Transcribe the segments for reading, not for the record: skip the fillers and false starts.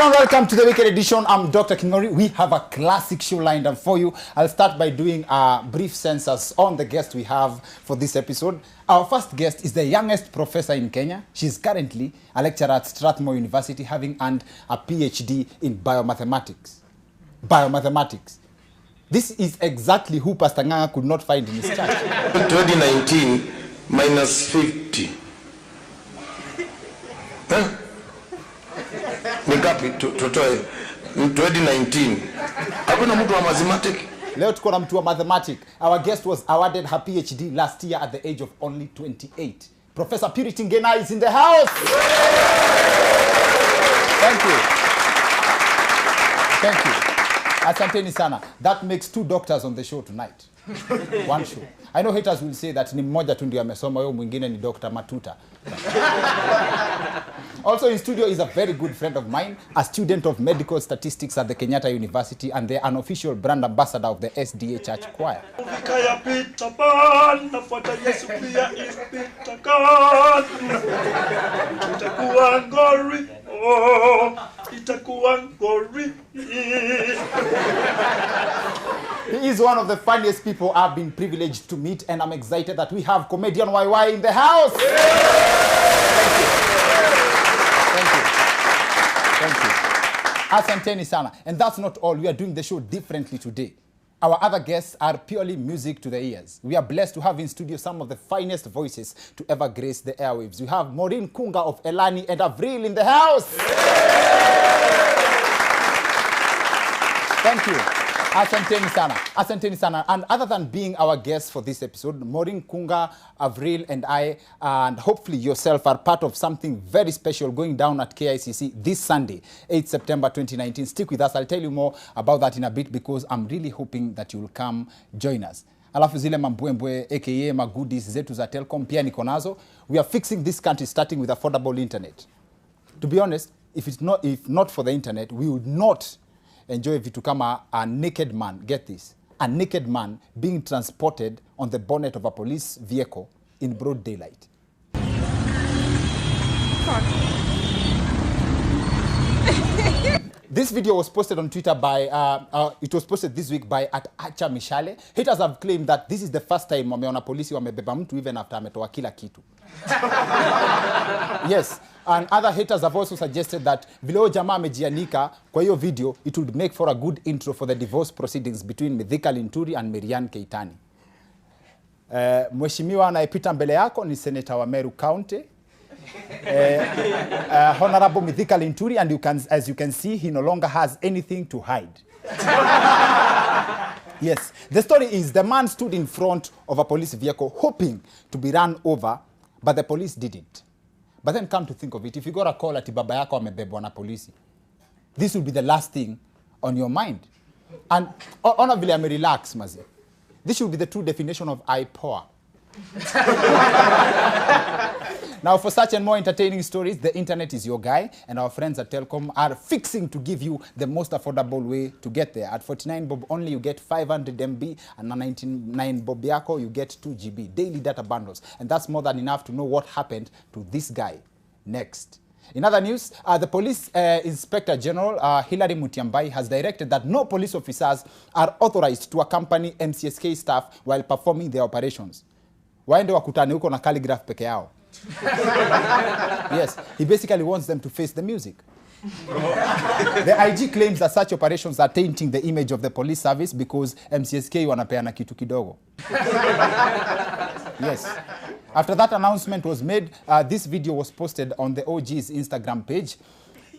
Hello and welcome to the weekend edition. I'm Dr. Kingori. We have a classic show lined up for you. I'll start by doing a brief census on the guest we have for this episode. Our first guest is the youngest professor in Kenya. She's currently a lecturer at Strathmore University, having earned a PhD in biomathematics. Biomathematics. This is exactly who Pastor Nganga could not find in his church. 2019 minus 50. Huh? Nikapi tutoe 2019. Hakuna mtu wa mathematics. Leo tuko na mtu wa mathematics. Our guest was awarded her PhD last year at the age of only 28. Professor Purity Ngena is in the house. Thank you. Thank you. Asanteni sana. That makes 2 doctors on the show tonight. One show. I know haters will say that ni mmoja tu ndio amesoma, yeye mwingine ni Dr. Matuta. Also in studio is a very good friend of mine, a student of medical statistics at the Kenyatta University and the unofficial brand ambassador of the SDA Church Choir. He is one of the funniest people I've been privileged to meet, and I'm excited that we have comedian YY in the house. Thank you. Asanteni sana. And that's not all. We are doing the show differently today. Our other guests are purely music to the ears. We are blessed to have in studio some of the finest voices to ever grace the airwaves. We have Maureen Kunga of Elani and Avril in the house. Thank you. Asanteni sana. Asanteni sana. And other than being our guests for this episode, Maureen Kunga, Avril, and I, and hopefully yourself, are part of something very special going down at KICC this Sunday, 8 September 2019. Stick with us. I'll tell you more about that in a bit because I'm really hoping that you will come join us. Alafu zile mambwembwe, aka magoodies zetu za Telkom, pia niko nazo. We are fixing this country starting with affordable internet. To be honest, if not for the internet, we would not enjoy vitu kama a naked man, get this, a naked man being transported on the bonnet of a police vehicle in broad daylight. This video was posted on Twitter by, it was posted this week by @Acha Mishale. Haters have claimed that this is the first time wameona polisi wamebeba mtu even after ametoa kila kitu. Yes, and other haters have also suggested that vile jamaa amejianika kwa hiyo video, it would make for a good intro for the divorce proceedings between Mithika Linturi and Marian Keitani. Mheshimiwa anayepita mbele yako ni Senator wa Meru County. Honorable Mithika Linturi, and as you can see, he no longer has anything to hide. Yes, the story is the man stood in front of a police vehicle hoping to be run over, but the police didn't. But then come to think of it, if you got a call ati baba yako amebebwa na polisi, this will be the last thing on your mind. And ona vile ame relax mazi. This should be the true definition of IPOA. Now, for such and more entertaining stories, the internet is your guy, and our friends at Telkom are fixing to give you the most affordable way to get there. At 49 bob only, you get 500 MB, and at 99 bob yako, you get 2 GB daily data bundles. And that's more than enough to know what happened to this guy next. In other news, the Police Inspector General, Hilary Mutyambai, has directed that no police officers are authorized to accompany MCSK staff while performing their operations. Waende wakutane huko na calligraph peke yao. Yes, he basically wants them to face the music. The IG claims that such operations are tainting the image of the police service because MCSK wanapeana kitu kidogo. Yes. After that announcement was made, this video was posted on the OG's Instagram page.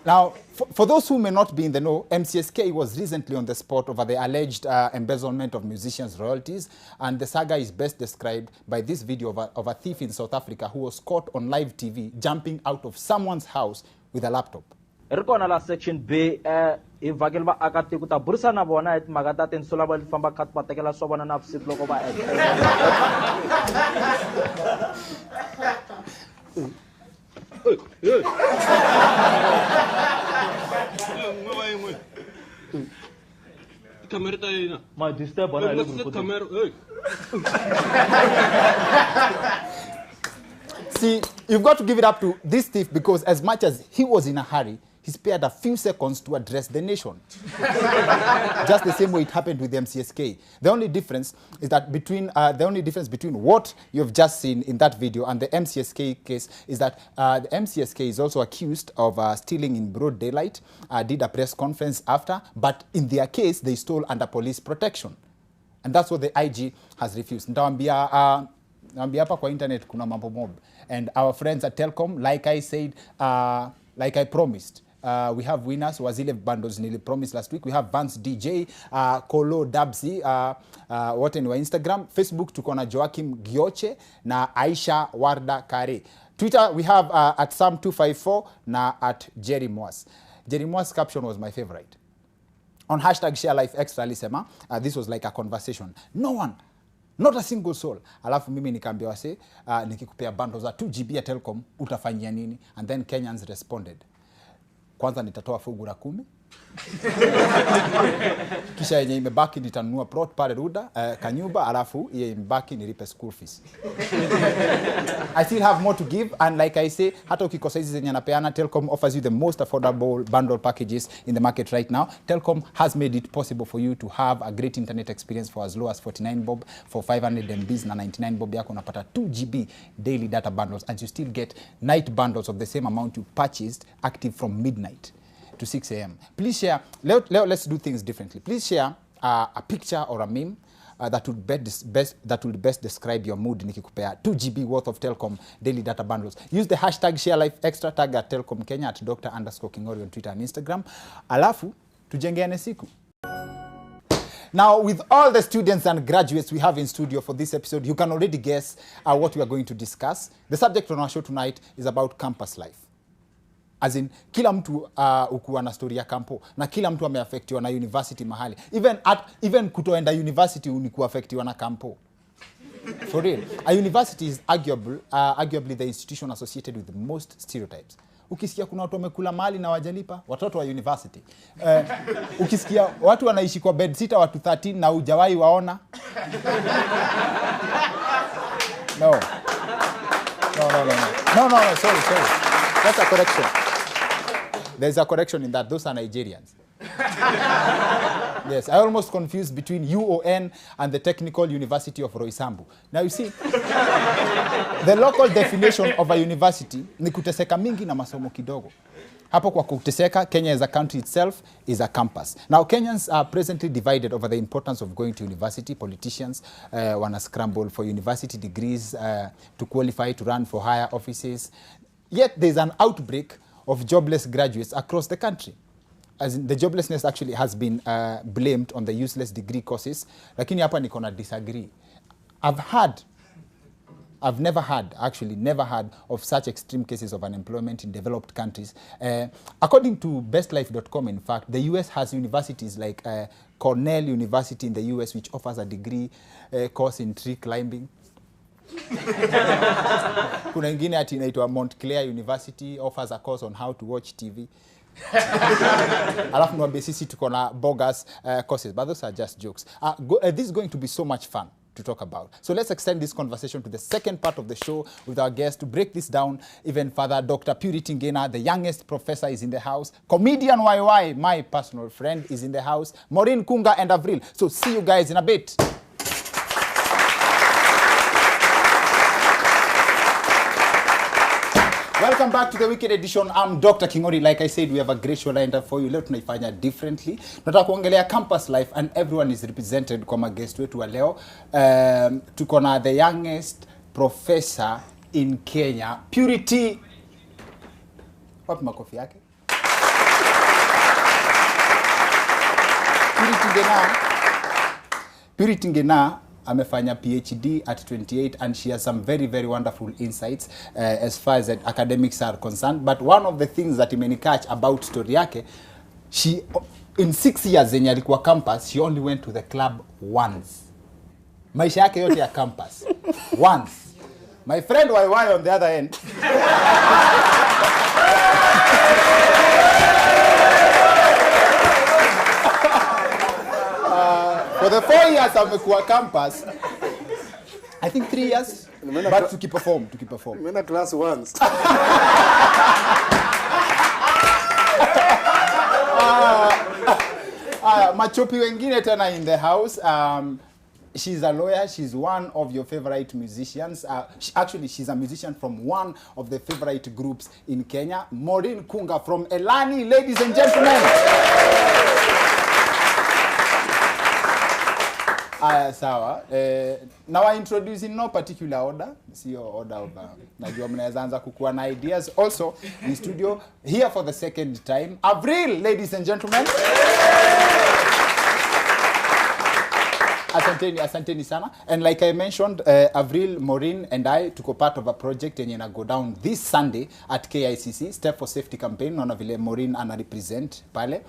Now, for those who may not be in the know, MCSK was recently on the spot over the alleged embezzlement of musicians' royalties, and the saga is best described by this video of a thief in South Africa who was caught on live TV jumping out of someone's house with a laptop. Rikona la section B ivagel ba akati kuta bursa na bona et magata ten solaba famba kat patekela sobana na sit loko ba Kamera tayo na. Ma disturb bona ile grupo. Kamera. See, you've got to give it up to this thief because as much as he was in a hurry, he spared a few seconds to address the nation. Just the same way it happened with the MCSK. The only difference is that between what you've just seen in that video and the MCSK case is that the MCSK is also accused of stealing in broad daylight, did a press conference after, but in their case, they stole under police protection. And that's what the IG has refused. Nitawaambia hapa kwa internet kuna mambo mob. And our friends at Telkom, like I said, like I promised, we have winners. Wazile bundles nili promised last week. We have Vance DJ, Kolo Dabsi, wote ni wa Instagram. Facebook tuko na Joakim Gioche na Aisha Warda Kare. Twitter we have at Sam254 na at Jerry Moas. Jerry Moas' caption was my favorite. On hashtag Share Life Extra alisema, this was like a conversation. No one, not a single soul. Alafu mimi nikaambia wase, nikikupea bundles za 2 GB ya Telkom, utafanyia nini? And then Kenyans responded. Kwanza nitatoa fungu la 10. Kisha yenye imebaki nitanunua plot pale Ruda, Kanyumba, alafu yenye imebaki nilipe school fees. I still have more to give, and like I say, hata ukikosa hizi zenye napeana, Telkom offers you the most affordable bundle packages in the market right now. Telkom has made it possible for you to have a great internet experience for as low as 49 bob. For 500 MBs na 99 bob yako unapata 2 GB daily data bundles, and you still get night bundles of the same amount you purchased, active from midnight to 6 a.m. Please share. Let's do things differently. Please share a picture or a meme that would best describe your mood. Nikikupea 2 GB worth of Telkom daily data bundles. Use the hashtag ShareLifeExtra, tag at Telkom Kenya, at Dr_Kingori on Twitter and Instagram. Alafu tujengeane siku. Now, with all the students and graduates we have in studio for this episode, you can already guess what we are going to discuss. The subject on our show tonight is about campus life. As in, kila mtu ukuwa na story ya kampo, na kila mtu ameaffectiwa na university mahali. Even kutoenda university unikuwa affectiwa na kampo. For real. A university is arguably the institution associated with the most stereotypes. Ukisikia kuna watu wamekula mahali na wajalipa, watoto wa university. Ukisikia watu wanaishi kwa bed sitter watu 13 na hujawahi waona. No, sorry. That's a correction. There's a correction in that. Those are Nigerians. Yes, I almost confused between UON and the Technical University of Roysambu. Now you see, the local definition of a university ni kuteseka mingi na masomo kidogo. Hapo kwa kuteseka, Kenya as a country itself is a campus. Now Kenyans are presently divided over the importance of going to university. Politicians wanna scramble for university degrees to qualify to run for higher offices. Yet there's an outbreak of jobless graduates across the country. As in, the joblessness actually has been blamed on the useless degree courses. Lakini hapa niko na disagree. I've never heard of such extreme cases of unemployment in developed countries. According to bestlife.com, in fact, the US has universities like Cornell University in the US, which offers a degree course in tree climbing. Kuna ingine ati inaitwa Montclair University, offers a course on how to watch TV. Alafu nwambie sisi tuko na bogus courses, but those are just jokes. This is going to be so much fun to talk about. So let's extend this conversation to the second part of the show with our guest. To break this down even further, Dr. Purity Ngena, the youngest professor, is in the house. Comedian YY, my personal friend, is in the house. Maureen Kunga and Avril. So see you guys in a bit. Welcome back to the Wicked Edition. I'm Dr. Kingori. Like I said, we have a great show lined up for you. Leo tunaifanya differently. Nataka kuongelea campus life, and everyone is represented kwa guest wetu wa leo. Tuko na the youngest professor in Kenya, Purity. Wapi makofi yake? Purity Ngena amefanya PhD at 28, and she has some very, very wonderful insights as far as academics are concerned. But one of the things that imenikatch about story yake, she, in 6 years zenye alikuwa campus, she only went to the club once. Maisha yake yote ya campus. Once. My friend YY on the other end. For the 4 years amekuwa campus, I think 3 years, but to keep perform. Mena class once. Machopi wengine tena in the house. She's a lawyer. She's one of your favorite musicians. Actually, she's a musician from one of the favorite groups in Kenya. Maureen Kunga from Elani, ladies and gentlemen. Sawa. Now I introduce in no particular order. Sio order of najua mnaweza anza kukuwa na ideas. Also, in studio, here for the second time, Avril, ladies and gentlemen. Asanteni sana. And like I mentioned, Avril, Maureen and I took part of a project and na go down this Sunday at KICC, Step for Safety campaign. Naona vile Maureen ana represent pale.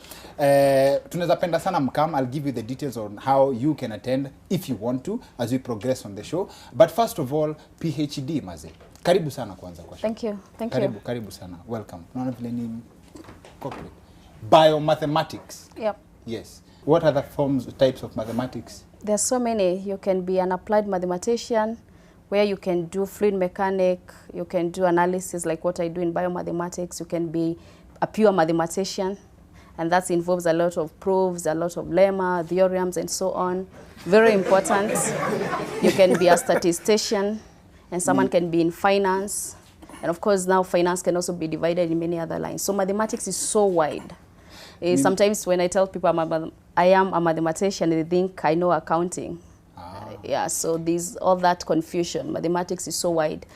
Tunaweza penda sana mkam. I'll give you the details on how you can attend if you want to as we progress on the show. But first of all, PhD maze. Karibu sana kwanza kwa show. Thank you. Karibu sana. Welcome. Naona vile ni corporate. Biomathematics. Yep. Yes. What are the types of mathematics? There's so many. You can be an applied mathematician where you can do fluid mechanic, you can do analysis like what I do in biomathematics, you can be a pure mathematician, and that involves a lot of proofs, a lot of lemma, theorems, and so on. Very important. You can be a statistician, and someone can be in finance. And of course, now finance can also be divided in many other lines. So mathematics is so wide. Sometimes when I tell people I am a mathematician, they think I know accounting. Yeah, so there's all that confusion. Mathematics is so wide.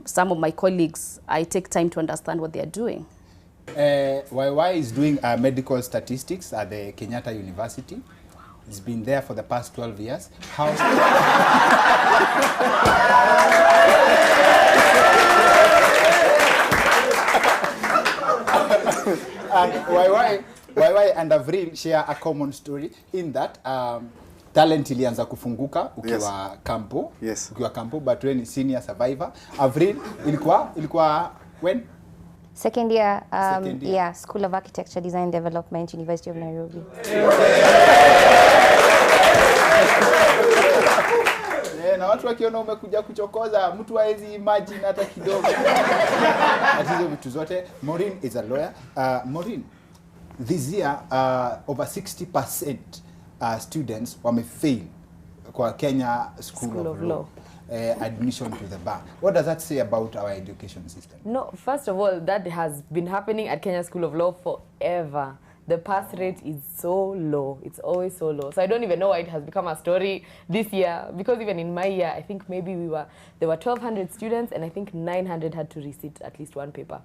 Some of my colleagues, I take time to understand what they are doing. YY is doing medical statistics at the Kenyatta University. He's been there for the past 12 years. How? And YY and Avril share a common story in that talent ilianza kufunguka ukiwa kampo. Yes. Ukiwa kampo, but when is senior survivor. Avril ilikuwa when? Second year, Second year. Yeah, School of Architecture, Design and Development, University of Nairobi. Na watu wakiona umekuja kuchokoza, mtu haezi imagine hata kidogo. Hizo vitu zote. Maureen is a lawyer. Maureen, this year, over 60% students wamefail kwa Kenya School of Law. Admission to the bar. What does that say about our education system? No, first of all, that has been happening at Kenya School of Law forever. The pass rate is so low. It's always so low. So I don't even know why it has become a story this year. Because even in my year, I think maybe there were 1,200 students and I think 900 had to recite at least one paper.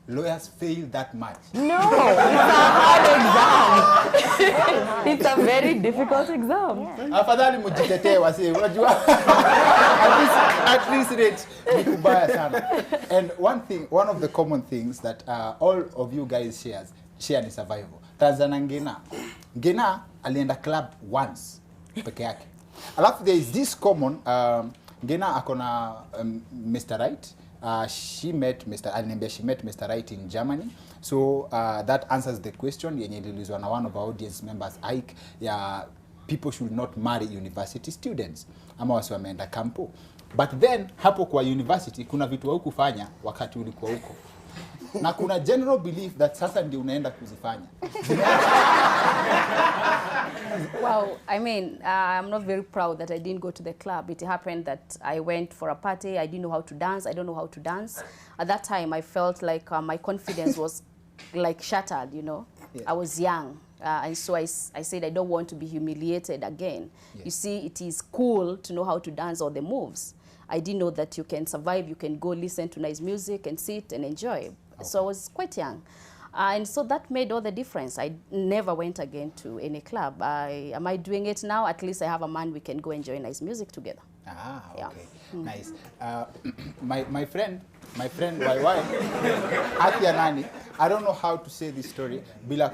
Lawyers fail that much. No, it's a hard exam. It's a very difficult exam. Afadhali mjitetee wasi, unajua at least rate ni kubaya sana. And one of the common things that all of you guys share ni survival. Tanzania Ngina alienda club once peke yake. Alafu there is this common Ngina akona Mr. Right. She met Mr. Right in Germany. So that answers the question yenye iliulizwa na one of our audience members, Ike, ya people should not marry university students ama wasi wameenda kampo. But then hapo kwa university kuna vitu hukufanya wakati ulikuwa huko. Na kuna general belief that sasa ndio unaenda kuzifanya. Well, I mean, I'm not very proud that I didn't go to the club. It happened that I went for a party. I didn't know how to dance. I don't know how to dance. At that time, I felt like my confidence was like shattered, you know. Yeah. I was young. And so I said, I don't want to be humiliated again. Yeah. You see, it is cool to know how to dance all the moves. I didn't know that you can survive, you can go listen to nice music and sit and enjoy. Okay. So I was quite young. And so that made all the difference. I never went again to any club. Am I doing it now? At least I have a man we can go enjoy nice music together. Ah, okay. Yeah. Nice. My friend YY, Akia Nani, I don't know how to say this story bila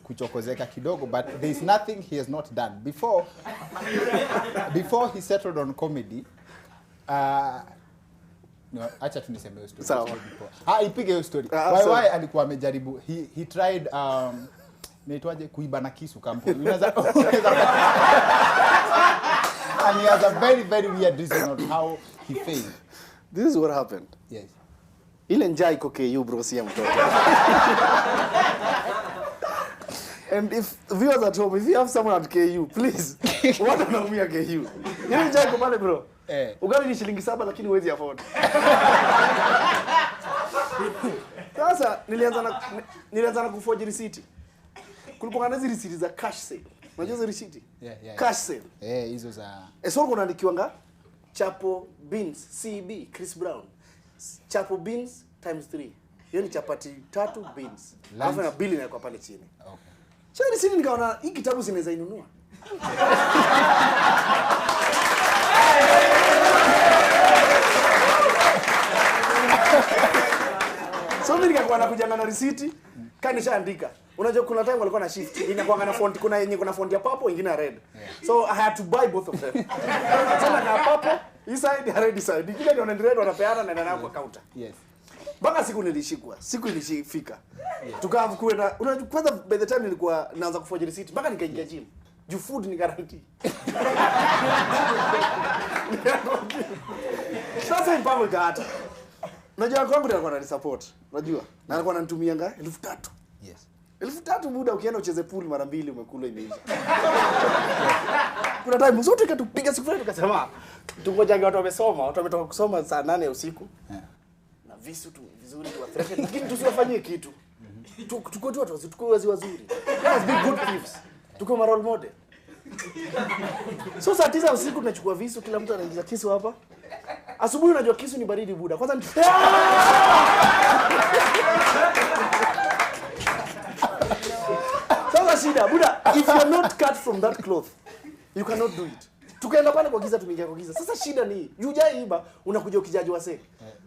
kuchokozeka kidogo, but there is nothing he has not done. Before he settled on comedy, no, acha tuniseme hiyo story. Sawa. Ipige hiyo story. YY alikuwa amejaribu, he tried naitwaje kuiba na kisu kampuni. Unaweza and he has a very, very weird reason on how he failed. This is what happened. Yes. Ile njaa iko KU bro, si mtoto. And if viewers at home, if you have someone at KU, please, what anaumia KU? Yeye njako pale bro. Ugali ni shilingi 7 lakini huwezi afford. Sasa nilianza na kuforge receipt. Kulikuwa na hizo receipt za cash sale. Unajua hizo receipt? Cash sale. Hizo za Sio kunaandikiwanga Chapo Beans CB Chris Brown. Chapo Beans times 3. Hiyo ni chapati 3 beans. Alafu na bili inakuwa pale chini. Okay. Chani sini nikaona hii kitabu zinaweza inunua. So mimi nikakuwa nakuja na receipt, kanishaandika. Unajua kuna time walikuwa na shift. Inakuwa na font, kuna yenye kuna font ya purple, nyingine ya red. So I had to buy both of them. So na purple, hii side ya red side. Kile ndio red wanapeana na ndio kwa counter. Yes. Mpaka siku nilishikwa. Siku ilishifika. Tukaanza kuenda. Unajua kwanza by the time nilikuwa naanza kuforge receipt, mpaka nikaingia gym. Juu food ni guarantee. Sasa mpango ikaata. Unajua kwangu ndio alikuwa support. Unajua? Na alikuwa ananitumia 3,000. Yes. 3,000 muda ukienda ucheze pool mara 2 umekula imeisha. Kuna time zote katupiga siku fulani tukasema tungojange watu wamesoma, watu wametoka kusoma saa 8 ya usiku. Na visu tu vizuri tu watreke lakini tusiwafanyie kitu. Tuko tu watu tuko wazuri. Let's be good thieves. Tuko ma role model. So saa 9 usiku tunachukua visu, kila mtu anaingiza kisu hapa. Asubuhi unajua kisu ni baridi buda. Kwanza sasa shida buda, if you're not cut from that cloth, you cannot do it. Tukaenda pale kwa giza, tumeingia kwa giza. Sasa shida ni hujaiba, unakuja ukijaji wase.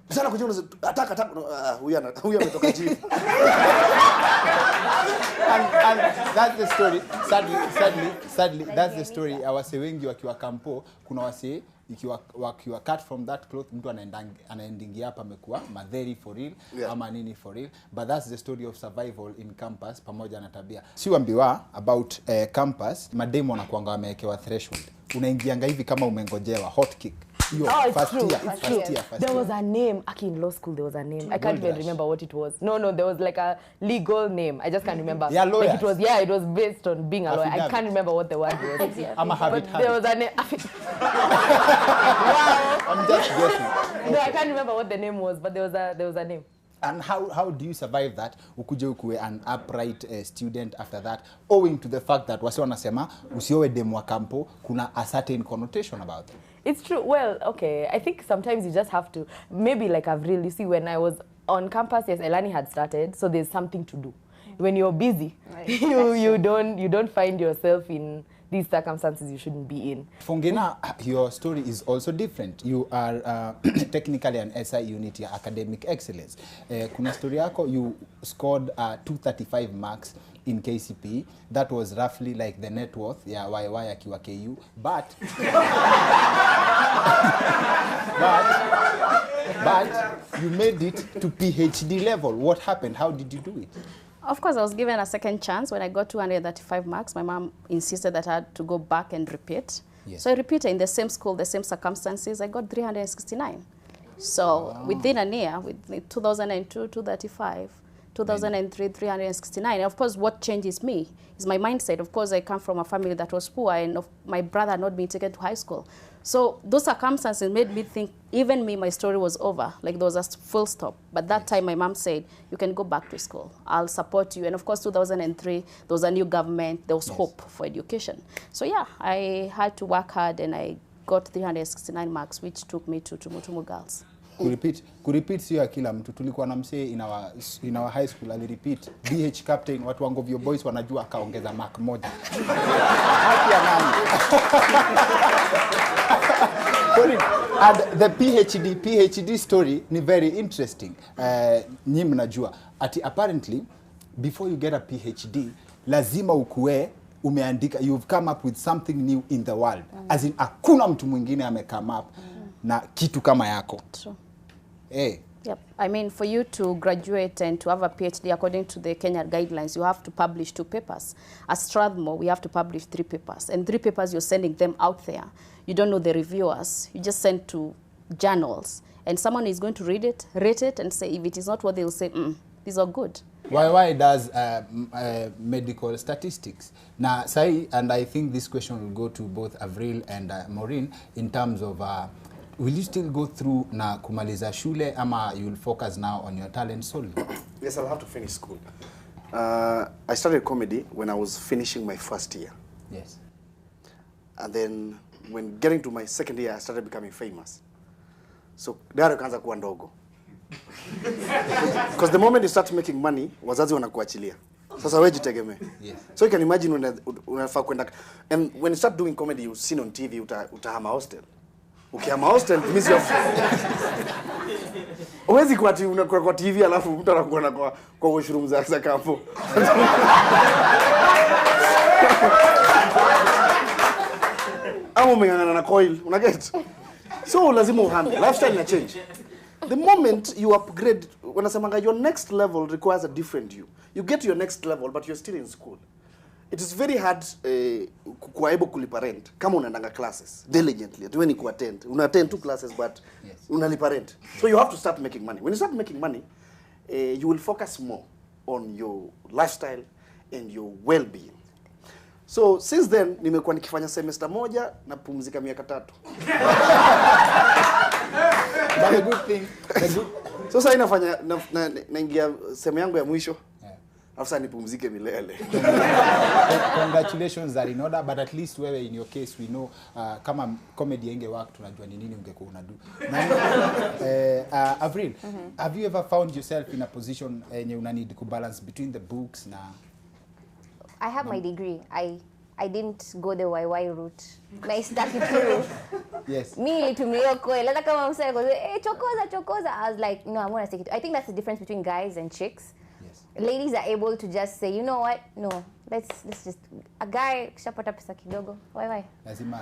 Sana kuja ataka huyu ametoka gym. And that's the story. Sadly, that's the story. Awase wengi wakiwa kampo, kuna wase wakiwa cut from that cloth, mtu anaendingia hapa amekuwa madheri for real, ama nini for real. But that's the story of survival in campus pamoja na tabia. Si uambiwa about campus, mademo wanakuanga wamewekewa threshold. Unaingianga hivi kama umengojewa hot kick. First year. There was a name. Actually, in law school, there was a name. I can't even remember what it was. No, there was like a legal name. I just can't remember. Yeah, like it was based on being a lawyer. I can't remember what the word was. I'm a habit. There was a name. Wow. I'm just guessing. No, I can't remember what the name was, but there was a name. And how do you survive that? Ukuje ukuwe an upright student after that, owing to the fact that wasi wanasema usiowe demu wa kampo, kuna a certain connotation about it. It's true. Well, okay. I think sometimes you just have to, maybe like Avril, you see, when I was on campus, yes, Elani had started, so there's something to do. When you're busy, right. you don't find yourself in these circumstances you shouldn't be in. Fongena, your story is also different. You are technically an SI unit, your academic excellence. Kuna story yako, you scored 235 marks in KCP. That was roughly like the net worth ya YY akiwa KU. But you made it to PhD level. What happened? How did you do it? Of course, I was given a second chance. When I got 235 marks, my mom insisted that I had to go back and repeat. Yes. So I repeated in the same school, the same circumstances. I got 369. So within a year, with 2002, 235, 2003, 369. And of course, what changes me is my mindset. Of course, I come from a family that was poor, and my brother had not been taken to high school. So those circumstances made me think, even me, my story was over. Like, there was a full stop. But that time, my mom said, you can go back to school. I'll support you. And of course, 2003, there was a new government. There was hope for education. So yeah, I had to work hard, and I got 369 marks, which took me to Tumutumu Girls. Kurepeat sio kila mtu. Tulikuwa na msee in our high school alirepeat BH captain, watu wangu vyo boys wanajua akaongeza mark moja. Haki ya nani? And the PhD story ni very interesting. Nyi mnajua ati apparently before you get a PhD lazima ukue umeandika, you've come up with something new in the world. As in hakuna mtu mwingine ame come up na kitu kama yako. True. Hey. Yep. I mean, for you to graduate and to have a PhD, according to the Kenya guidelines, you have to publish 2 papers. At Strathmore, we have to publish 3 papers. And 3 papers, you're sending them out there. You don't know the reviewers. You just send to journals. And someone is going to read it, rate it, and say, if it is not what they'll say, these are good. YY does medical statistics. Now, Sai, and I think this question will go to both Avril and Maureen in terms of will you still go through na kumaliza shule ama you'll focus now on your talent solely? Yes, I'll have to finish school. I started comedy when I was finishing my first year. Yes. And then when getting to my second year, I started becoming famous. So, gari kaanza kuwa ndogo. Because the moment you start making money, wazazi wanakuachilia. Sasa wewe jitegemee. Yes. So you can imagine unafaa kwenda, and when you start doing comedy, you seen on TV, utahama hostel. Ukihama hostel, it means you have... Uwezi kuwa kwa TV alafu mtu anakuona kwa washroom za kampo. Ama umeng'ang'ana na coil, unaget? So lazima uhame. Lifestyle ina change. The moment you upgrade, wanasemanga your next level requires a different you. You get to your next level but you're still in school. It is very hard kuwa able kulipa rent kama unaendanga classes diligently. Atuweni kuattend. Una-attend 2 classes but unalipa rent. So you have to start making money. When you start making money, you will focus more on your lifestyle and your well-being. So since then nimekuwa nikifanya semester moja na pumzika miaka 3. But a good thing. So sasa inafanya naingia sema yangu ya mwisho. After nipumzike milele. Congratulations are in order, but at least wewe in your case we know kama comedy inge work tunajua ni nini ungekuwa unadu. Avril, have you ever found yourself in a position yenye una need to balance between the books na I have my degree. I didn't go the YY route. I stuck it through. Yes. Me nilitumia coil. Hata kama msee goes, chokoza. I was like, no, I'm going to stick it. I think that's the difference between guys and chicks. Yes. Ladies are able to just say, you know what? No, let's just a guy kishapata pesa kidogo. Why? Lazima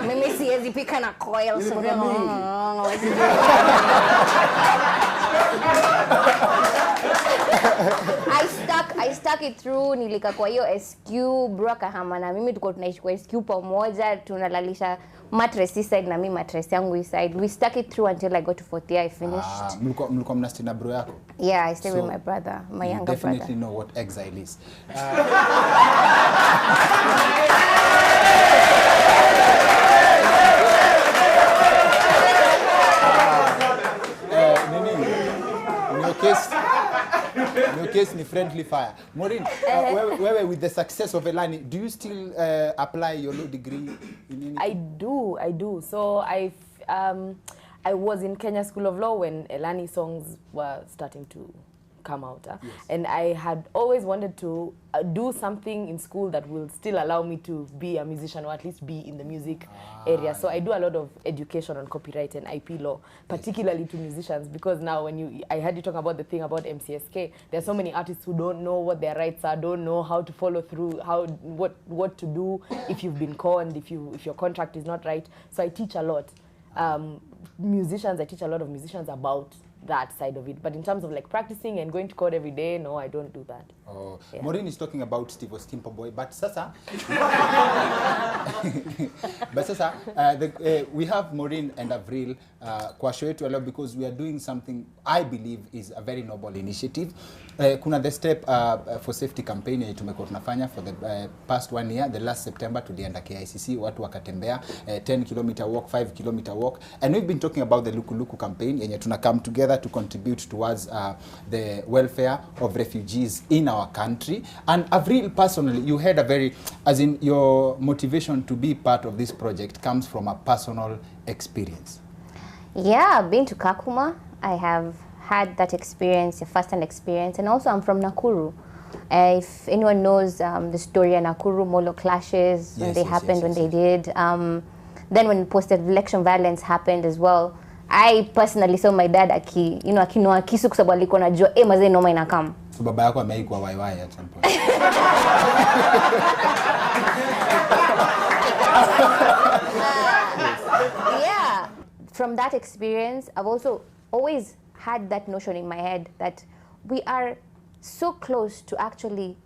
Mimi siwezi pika na coil. I stuck it through. Nilika kwa hiyo SQ bro akahama na mimi tuko tunaishi kwa SQ pamoja, tunalalisha mattress this side na mimi mattress yangu this side. We stuck it through until I got to 4th year. I finished. Mlikuwa mnasti na bro yako? Yeah, I stayed with my brother, my younger brother. You definitely know what exile is. In your case, ni friendly fire. Maureen, wewe with the success of Elani, do you still apply your law degree in any? I do. So I was in Kenya School of Law when Elani songs were starting to come out. Yes. And I had always wanted to do something in school that will still allow me to be a musician or at least be in the music area. So I do a lot of education on copyright and IP law, particularly to musicians, because now when I heard you talk about the thing about MCSK, there are so many artists who don't know what their rights are, don't know how to follow through, what to do if you've been conned, if your contract is not right. So I teach a lot. I teach a lot of musicians about that side of it, but in terms of like practicing and going to court every day, no, I don't do that. Oh, yeah. Maureen is talking about Steve Ostimpo boy, but sasa, we have Maureen and Avril kwa show yetu leo because we are doing something I believe is a very noble initiative. Kuna the step for safety campaign yenye tumekuwa tunafanya for the past 1 year. The last September tulienda KICC, watu wakatembea 10 kilometer walk, 5 kilometer walk, and we've been talking about the Luku Luku campaign yenye tuna come together to contribute towards the welfare of refugees in our country. And Avril, personally, you had a very, as in your motivation to be part of this project comes from a personal experience. Yeah, I've been to Kakuma. I have had that experience, a first-hand experience, and also I'm from Nakuru. If anyone knows the story of Nakuru, Molo clashes, when they happened, when they did. Then when post-election violence happened as well, I personally saw my dad akinoa kisu kwa sababu alikuwa anajua mazee noma inakam. So baba yako ameikwa YY at some point. Yeah, from that experience, I've also always had that notion in my head that we are so close to actually,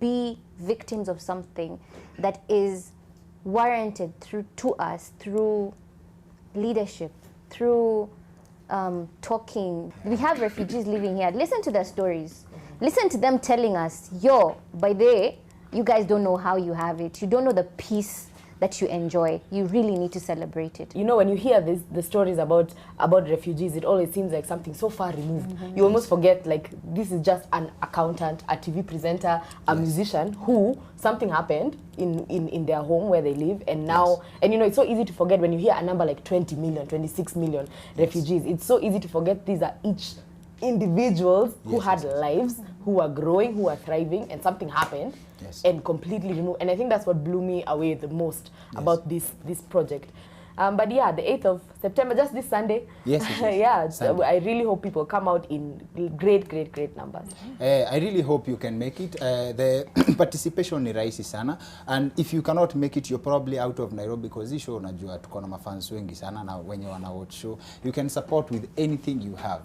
be victims of something that is warranted to us through leadership, through talking. We have refugees living here. Listen to their stories. Listen to them telling us, yo, by the way, you guys don't know how you have it. You don't know the peace that you enjoy. You really need to celebrate it. You know, when you hear the stories about refugees, it always seems like something so far removed. You almost forget, like, this is just an accountant, a TV presenter, a musician who something happened in their home where they live, and now, and you know, it's so easy to forget when you hear a number like 20 million, 26 million refugees. It's so easy to forget these are each individuals who had lives, who are growing, who are thriving, and something happened and completely removed. And I think that's what blew me away the most about this project. But yeah, the 8th of September, just this Sunday. Yes, yeah, Sunday. I really hope people come out in great numbers. I really hope you can make it. The participation ni rahisi sana, and if you cannot make it, you're probably out of Nairobi, because this show unajua tuko na mafans wengi sana na wenye wana watch show. You can support with anything you have.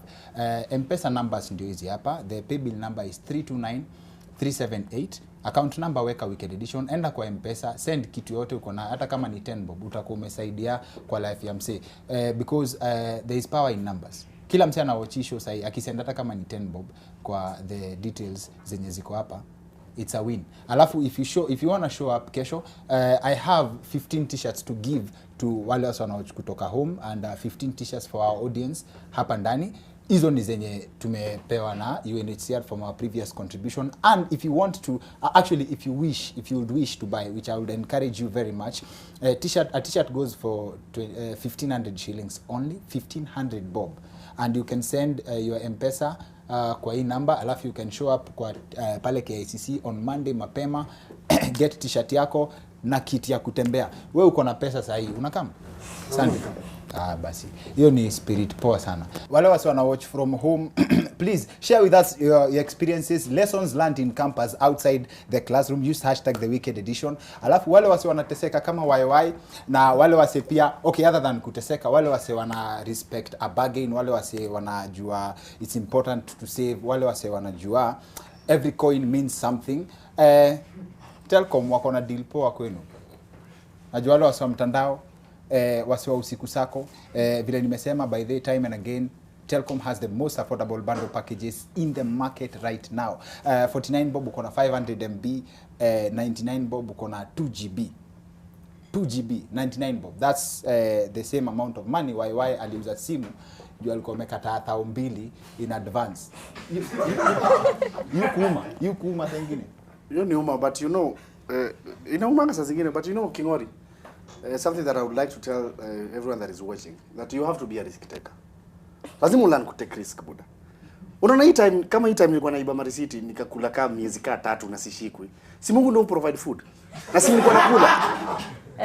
M-Pesa numbers ndio hizi hapa. The paybill number is 329378. Account number weka Wicked Edition, enda kwa M-Pesa, send kitu yote uko na, hata kama ni 10 bob utakuwa umesaidia kwa life ya msee, because there is power in numbers. Kila msee anawatchisho sahi akisend hata kama ni 10 bob kwa the details zenye ziko hapa, it's a win. Alafu if you want to show up kesho, I have 15 t-shirts to give to wale wanaoch kutoka home, and 15 t-shirts for our audience hapa ndani. Hizo ni zenye tumepewa na UNHCR from our previous contribution. And if you want to, actually if you would wish to buy, which I would encourage you very much, a t-shirt goes for 1,500 shillings only, 1,500 bob. And you can send your M-Pesa kwa hii number, alafu you can show up kwa pale KICC on Monday mapema, get t-shirt yako na kit ya kutembea. Wewe uko na pesa sahi, unakam? Sunday. Basi. Hiyo ni spirit poa sana. Wale wasi wana watch from home, please share with us your experiences, lessons learned in campus outside the classroom. Use hashtag the Wicked Edition. Alafu wale wasi wanateseka kama YY, na wale wasi pia, okay, other than kuteseka, wale wasi wana respect a bargain, wale wasi wanajua it's important to save, wale wasi wanajua every coin means something. Telcom wako na deal poa kwenu. Najua wale wasi wa mtandao, wasiwa usiku sako, vile nimesema, by the time and again, Telcom has the most affordable bundle packages in the market right now. 49 bob uko na 500 MB, 99 bob uko na 2 GB, 99 bob. That's the same amount of money YY aliuza simu juu alikuwa amekata 2,000 in advance. You kuuma zingine. You know, but you know, inaumanga saa zingine, but you know, Kingori, something that I would like to tell everyone that is watching, that you have to be a risk taker. Lazima learn to take risk, buda. Unaona hii time, kama hii time nilikuwa naiba marisiti nikakula kama miezi 3 na sishikwi. Si Mungu ndio provide food. Na si nilikuwa nakula.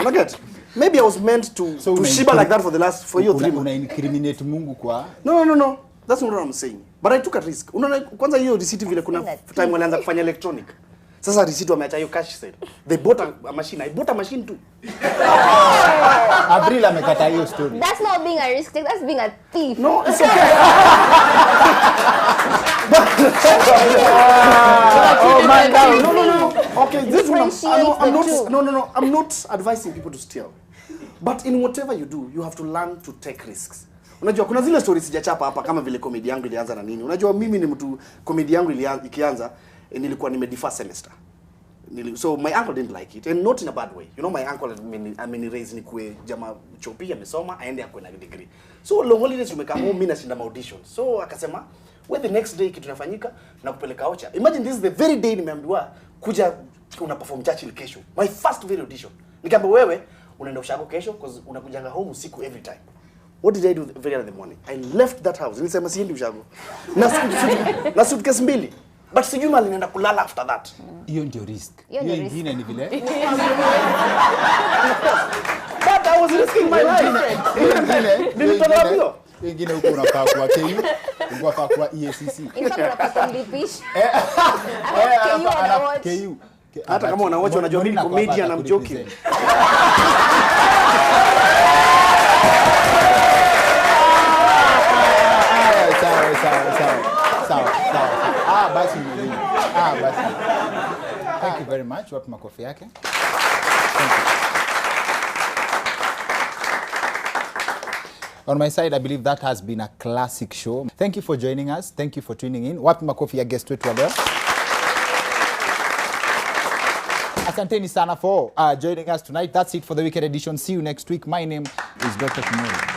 Look at. Maybe I was meant to shiba like that for you 3 months. Una incriminate Mungu kwa? No. That's not what I'm saying. But I took a risk. Unaona kwanza hiyo receipt vile kuna time walianza kufanya electronic. Sasa receipt wameacha hiyo cash sale. They bought a machine. I bought a machine too. Abril amekata hiyo story. That's not being a risk taker, that's being a thief. No, it's okay. Oh my God. No. Okay, this one I'm not advising people to steal. But in whatever you do, you have to learn to take risks. Unajua kuna zile stories sijachapa hapa kama vile comedy yangu ilianza na nini. Unajua mimi ni mtu comedy yangu ikianza nilikuwa nimedefer semester. So my uncle didn't like it, and not in a bad way. You know, my uncle raised ni kwe jamaa chopi amesoma aende akwe na degree. So long holidays tumeka home, mimi nashinda audition. So akasema, "Well, the next day kitu kinafanyika na kupeleka Ocha." Imagine this is the very day nimeambiwa kuja una perform Churchill kesho. My first very audition. Nikamwambia wewe unaenda Ushago kesho because unakujanga home usiku every time. What did I do very early in the morning? I left that house. Nilisema siendi Ushago. Na suitcase 2. But sijui mali nenda kulala after that. Hiyo ndio risk. Hiyo nyingine ni vile. But I was risking my life. Nilitoka hiyo. Wengine huko unafaa kwa KU, unafaa kwa EACC. Unapata mlipishi. KU. Hata kama unawatch unajua mimi comedian na joking. Sawa. Basi. Thank you very much. Wapi makofi yake? Thank you. On my side, I believe that has been a classic show. Thank you for joining us. Thank you for tuning in. Wapi makofi ya guest wetu wa leo. Asanteni sana for joining us tonight. That's it for the weekend edition. See you next week. My name is Dr. Kimori.